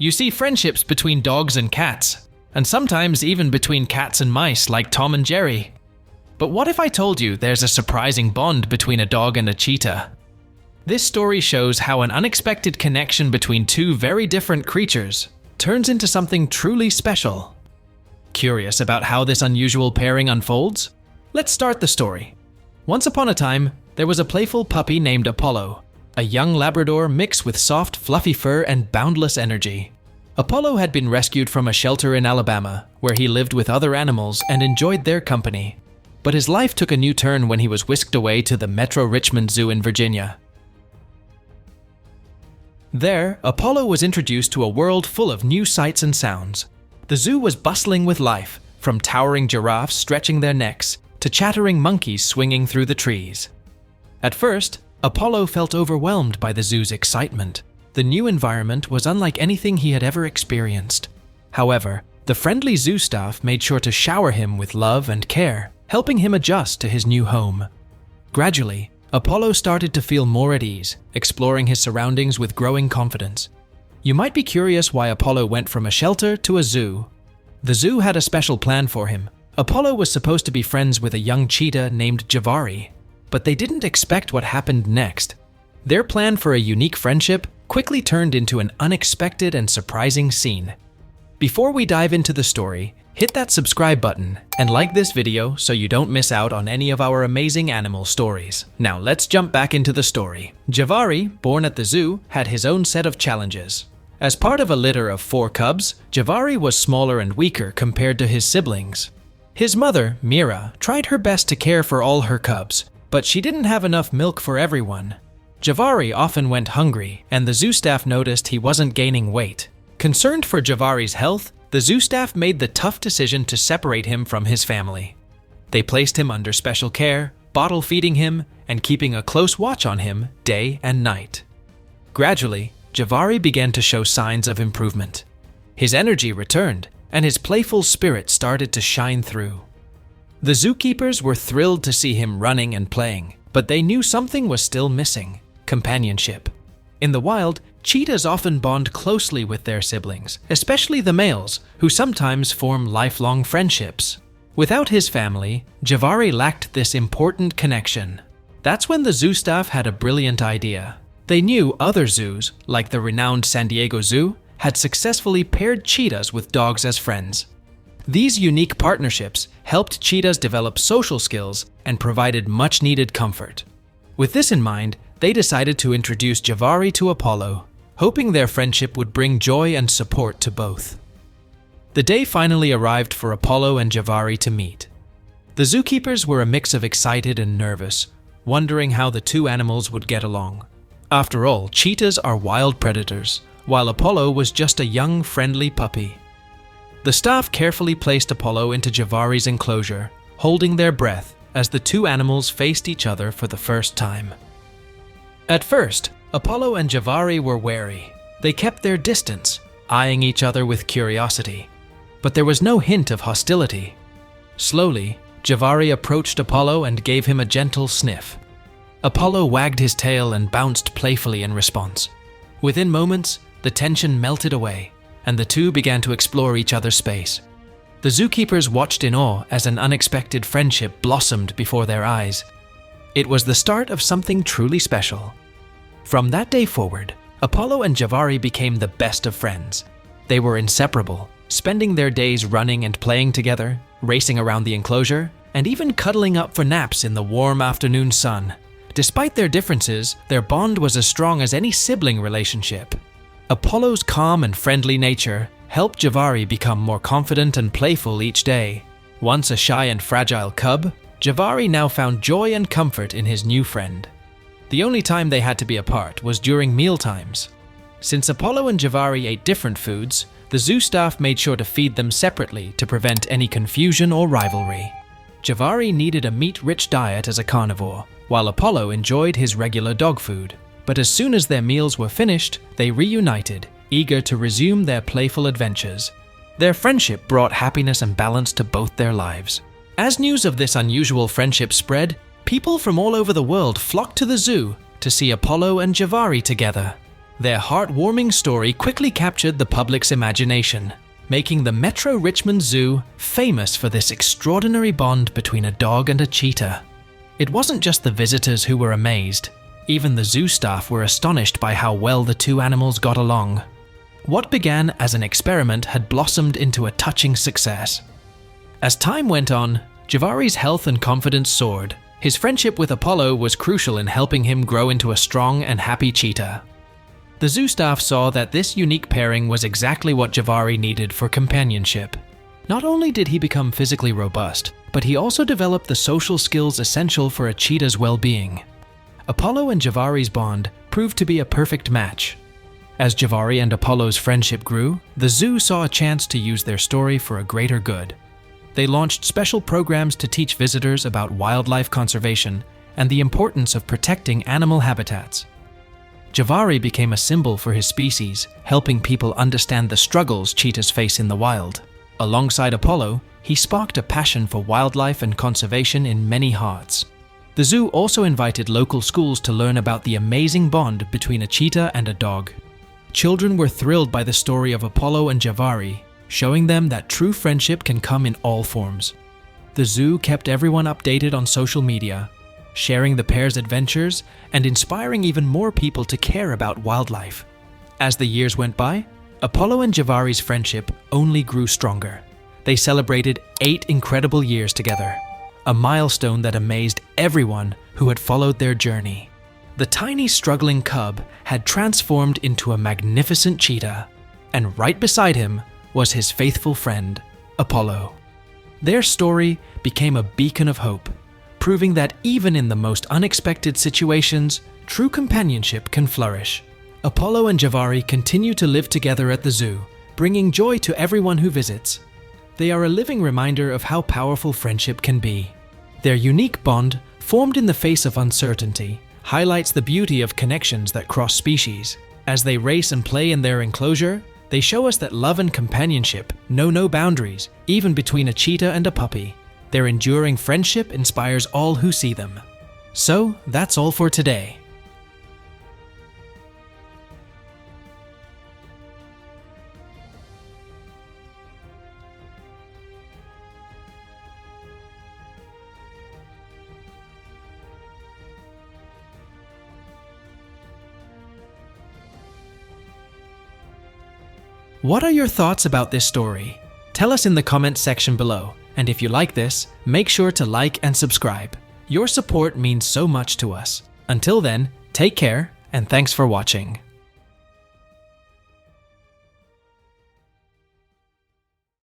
You see friendships between dogs and cats, and sometimes even between cats and mice like Tom and Jerry. But what if I told you there's a surprising bond between a dog and a cheetah? This story shows how an unexpected connection between two very different creatures turns into something truly special. Curious about how this unusual pairing unfolds? Let's start the story. Once upon a time, there was a playful puppy named Apollo, a young Labrador mixed with soft, fluffy fur and boundless energy. Apollo had been rescued from a shelter in Alabama, where he lived with other animals and enjoyed their company. But his life took a new turn when he was whisked away to the Metro Richmond Zoo in Virginia. There, Apollo was introduced to a world full of new sights and sounds. The zoo was bustling with life, from towering giraffes stretching their necks to chattering monkeys swinging through the trees. At first, Apollo felt overwhelmed by the zoo's excitement. The new environment was unlike anything he had ever experienced. However, the friendly zoo staff made sure to shower him with love and care, helping him adjust to his new home. Gradually, Apollo started to feel more at ease, exploring his surroundings with growing confidence. You might be curious why Apollo went from a shelter to a zoo. The zoo had a special plan for him. Apollo was supposed to be friends with a young cheetah named Javari, but they didn't expect what happened next. Their plan for a unique friendship quickly turned into an unexpected and surprising scene. Before we dive into the story, hit that subscribe button and like this video so you don't miss out on any of our amazing animal stories. Now let's jump back into the story. Javari, born at the zoo, had his own set of challenges. As part of a litter of 4 cubs, Javari was smaller and weaker compared to his siblings. His mother, Mira, tried her best to care for all her cubs, but she didn't have enough milk for everyone. Javari often went hungry, and the zoo staff noticed he wasn't gaining weight. Concerned for Javari's health, the zoo staff made the tough decision to separate him from his family. They placed him under special care, bottle feeding him, and keeping a close watch on him day and night. Gradually, Javari began to show signs of improvement. His energy returned, and his playful spirit started to shine through. The zookeepers were thrilled to see him running and playing, but they knew something was still missing: companionship. In the wild, cheetahs often bond closely with their siblings, especially the males, who sometimes form lifelong friendships. Without his family, Javari lacked this important connection. That's when the zoo staff had a brilliant idea. They knew other zoos, like the renowned San Diego Zoo, had successfully paired cheetahs with dogs as friends. These unique partnerships helped cheetahs develop social skills and provided much-needed comfort. With this in mind, they decided to introduce Javari to Apollo, hoping their friendship would bring joy and support to both. The day finally arrived for Apollo and Javari to meet. The zookeepers were a mix of excited and nervous, wondering how the two animals would get along. After all, cheetahs are wild predators, while Apollo was just a young, friendly puppy. The staff carefully placed Apollo into Javari's enclosure, holding their breath as the two animals faced each other for the first time. At first, Apollo and Javari were wary. They kept their distance, eyeing each other with curiosity. But there was no hint of hostility. Slowly, Javari approached Apollo and gave him a gentle sniff. Apollo wagged his tail and bounced playfully in response. Within moments, the tension melted away, and the two began to explore each other's space. The zookeepers watched in awe as an unexpected friendship blossomed before their eyes. It was the start of something truly special. From that day forward, Apollo and Javari became the best of friends. They were inseparable, spending their days running and playing together, racing around the enclosure, and even cuddling up for naps in the warm afternoon sun. Despite their differences, their bond was as strong as any sibling relationship. Apollo's calm and friendly nature helped Javari become more confident and playful each day. Once a shy and fragile cub, Javari now found joy and comfort in his new friend. The only time they had to be apart was during mealtimes. Since Apollo and Javari ate different foods, the zoo staff made sure to feed them separately to prevent any confusion or rivalry. Javari needed a meat-rich diet as a carnivore, while Apollo enjoyed his regular dog food. But as soon as their meals were finished, they reunited, eager to resume their playful adventures. Their friendship brought happiness and balance to both their lives. As news of this unusual friendship spread, people from all over the world flocked to the zoo to see Apollo and Javari together. Their heartwarming story quickly captured the public's imagination, making the Metro Richmond Zoo famous for this extraordinary bond between a dog and a cheetah. It wasn't just the visitors who were amazed. Even the zoo staff were astonished by how well the two animals got along. What began as an experiment had blossomed into a touching success. As time went on, Javari's health and confidence soared. His friendship with Apollo was crucial in helping him grow into a strong and happy cheetah. The zoo staff saw that this unique pairing was exactly what Javari needed for companionship. Not only did he become physically robust, but he also developed the social skills essential for a cheetah's well-being. Apollo and Javari's bond proved to be a perfect match. As Javari and Apollo's friendship grew, the zoo saw a chance to use their story for a greater good. They launched special programs to teach visitors about wildlife conservation and the importance of protecting animal habitats. Javari became a symbol for his species, helping people understand the struggles cheetahs face in the wild. Alongside Apollo, he sparked a passion for wildlife and conservation in many hearts. The zoo also invited local schools to learn about the amazing bond between a cheetah and a dog. Children were thrilled by the story of Apollo and Javari, showing them that true friendship can come in all forms. The zoo kept everyone updated on social media, sharing the pair's adventures and inspiring even more people to care about wildlife. As the years went by, Apollo and Javari's friendship only grew stronger. They celebrated 8 incredible years together, a milestone that amazed everyone who had followed their journey. The tiny struggling cub had transformed into a magnificent cheetah, and right beside him was his faithful friend, Apollo. Their story became a beacon of hope, proving that even in the most unexpected situations, true companionship can flourish. Apollo and Javari continue to live together at the zoo, bringing joy to everyone who visits. They are a living reminder of how powerful friendship can be. Their unique bond, formed in the face of uncertainty, highlights the beauty of connections that cross species. As they race and play in their enclosure, they show us that love and companionship know no boundaries, even between a cheetah and a puppy. Their enduring friendship inspires all who see them. So, that's all for today. What are your thoughts about this story? Tell us in the comments section below. And if you like this, make sure to like and subscribe. Your support means so much to us. Until then, take care and thanks for watching.